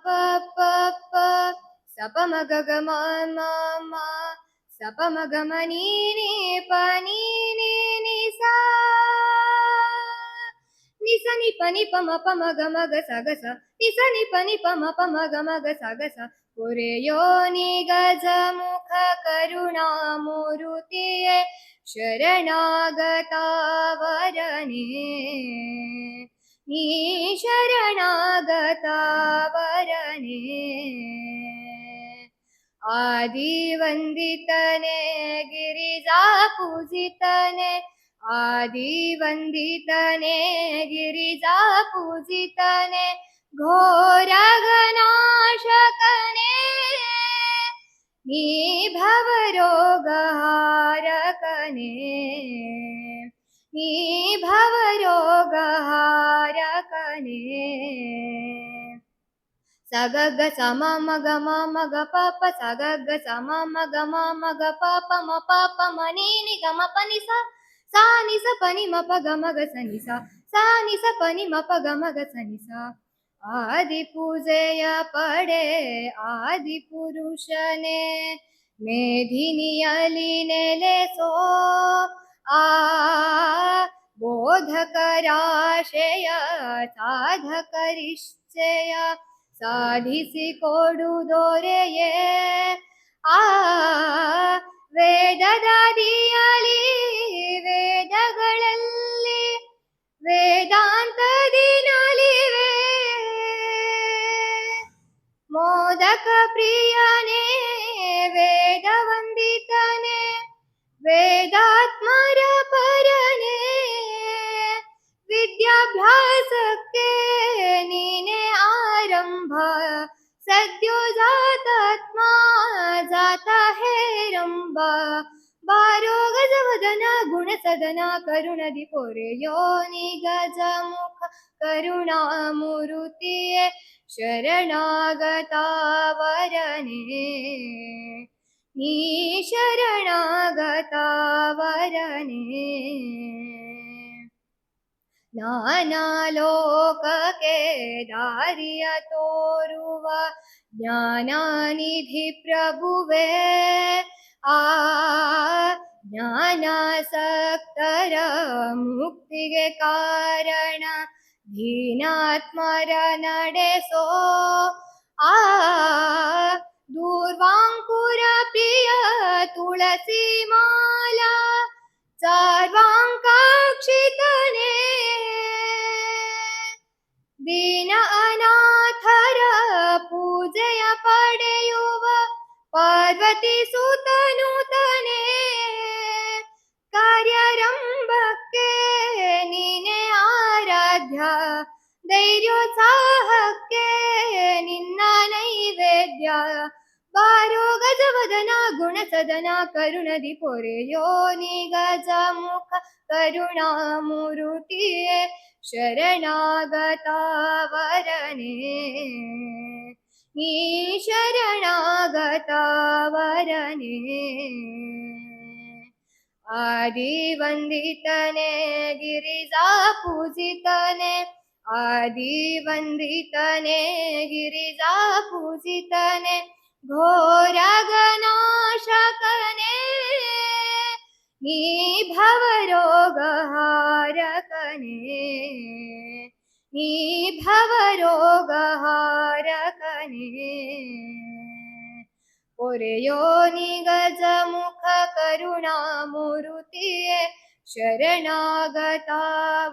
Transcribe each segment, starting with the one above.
ಪ ಪ ಪ ಸ ಪ ಮ ಗ ಗ ಮ ಮ ಮ ಸ ಪ ಮ ಗ ಮ ನೀ ನೀ ಪ ನೀ ನೀ ನೀ ಸ ನಿ ಸ ನಿ ಪ ನಿ ಪ ಮ ಪ ಮ ಗ ಮ ಗ ಸ ಗ ಸ ನಿ ಸ ನಿ ಪ ನಿ ಪ ಮ ಪ ಮ ಗ ಮ ಗ ಸ ಗ ಸ ಪುರೆಯೋ ನಿ ಗಜ ಮುಖ ಕರುಣಾಮೂರುತಿಯೇ ಶರಣಾಗತ ವರನೇ ನೀ ಶರಣಾಗತ ವರನೇ ಆದಿವಂದಿತನೇ ಗಿರಿಜಾ ಪೂಜಿತನೇ ಆದಿವಂದಿತನೇ ಗಿರಿಜಾ ಪೂಜಿತನೇ ಘೋರಗನಾಶಕನೇ ನೀ ಭವರೋಗಹಾರಕನೇ ನೀ ಭವರೋಗಹಾರಕನೇ ಸ ಗ ಗ ಸ ಮ ಮ ಗ ಮ ಮ ಗ ಪ ಪ ಸ ಗ ಗ ಸ ಮ ಮ ಗ ಮ ಮ ಗ ಪ ಪ ಮ ಪ ಪ ಮ ನೀ ನಿ ಗ ಮ ಪ ನಿ ಸ ಸಾ ನಿ ಸ ಪ ನಿ ಮ ಪ ಗ ಮ ಗ ಸ ನಿ ಸ ಸಾ ನಿ ಸ ಪ ನಿ ಮ ಪ ಗ ಮ ಗ ಸ ನಿ ಸ ಆದಿ ಪೂಜೆಯ ಪಡೆ ಆದಿ ಪುರುಷನೇ ಮೇಧಿನಿಯಲಿ ನೆಲೆಸೋ ಆ ಬೋಧಕರಾಶಯ ಸಾಧಕರಿಶ್ಚಯ ಸಾಧಿಸಿಕೊಡು ದೊರೆಯೇ ಆ ವೇದದಾದಿಯಲಿ ವೇದಗಳಲ್ಲಿ ವೇದಾಂತದಿ ನಲಿವೆ ಮೋದಕ ಪ್ರಿಯನೇ ವೇದ ವಂದಿತನೇ ವೇದಾತ್ಮರ ಪರನೇ ವಿದ್ಯಾಭ್ಯಾಸಕ್ಕೆ ನೀನೆ ಆರಂಭ ಸದ್ಯೋ ಜಾತಾತ್ಮ ಜಾತ ಹೇರಂಬ ಬಾರೋ ಗಜವದನ ಗುಣ ಸದನ ಕರುಣದಿ ಪೊರೆಯೋ ನಿ ಗಜ ಮುಖ ಕರುಣಾಮೂರುತಿಯೇ ಶರಣಾಗತ ವರನೇ ನೀ ಶರಣಾಗತ ವರನೇ ನಾನಾ ಲೋಕಕ್ಕೆ ದಾರಿಯ ತೋರುವ ಜ್ಞಾನನಿಧಿ ಪ್ರಭುವೇ ಆ ಜ್ಞಾನಾಸಕ್ತರ ಮುಕ್ತಿಗೆ ಕಾರಣ ದೀನಾತ್ಮರ ನಡೆಸೋ ಆ ದೂರ್ವಾಂಕುರ ಪ್ರಿಯ ತುಳಸಿ ಮಾಲಾ ಸರ್ವಾಂಕಾಕ್ಷಿತನೇ ದೀನ ಅನಾಥರ ಪೂಜೆಯ ಪಡೆಯುವ ಪಾರ್ವತಿ ಸುತನುತನೇ ಕಾರ್ಯಾರಂಭಕ್ಕೆ ನೀನೆ ಆರಾಧ್ಯ ಧೈರ್ಯೋತ್ಸಾಹಕ್ಕೆ ನಿನ್ನ ನೈವೇದ್ಯ ಬಾರೋ ಗಜವದನ ಗುಣ ಸದನ ಕರುಣದಿ ಪೊರೆಯೋ ನಿ ಗಜ ಮುಖ ಕರುಣಾಮೂರುತಿಯೇ ಶರಣಾಗತ ವರನೇ ನೀ ಶರಣಾಗತ ವರನೇ ಆದಿವಂದಿತನೇ ಗಿರಿಜಾ ಪೂಜಿತನೇ ಆದಿವಂದಿತನೇ ಗಿರಿಜಾ ಪೂಜಿತನೇ ಘೋರಗನಾಶಕನೇ ನೀ ಭವರೋಗಹಾರಕನೇ ನೀ ಭವರೋಗಹಾರಕನೇ ಪೊರೆಯೋ ನಿ ಗಜ ಮುಖ ಕರುಣಾಮೂರುತಿಯೇ ಶರಣಾಗತ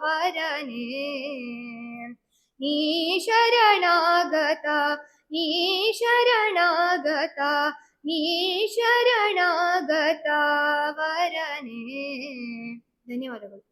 ವರನೇ ನೀ ಶರಣಾಗತ ನೀ ಶರಣಾಗತ ನೀ ಶರಣಾಗತ ವರನೇ. ಧನ್ಯವಾದಗಳು.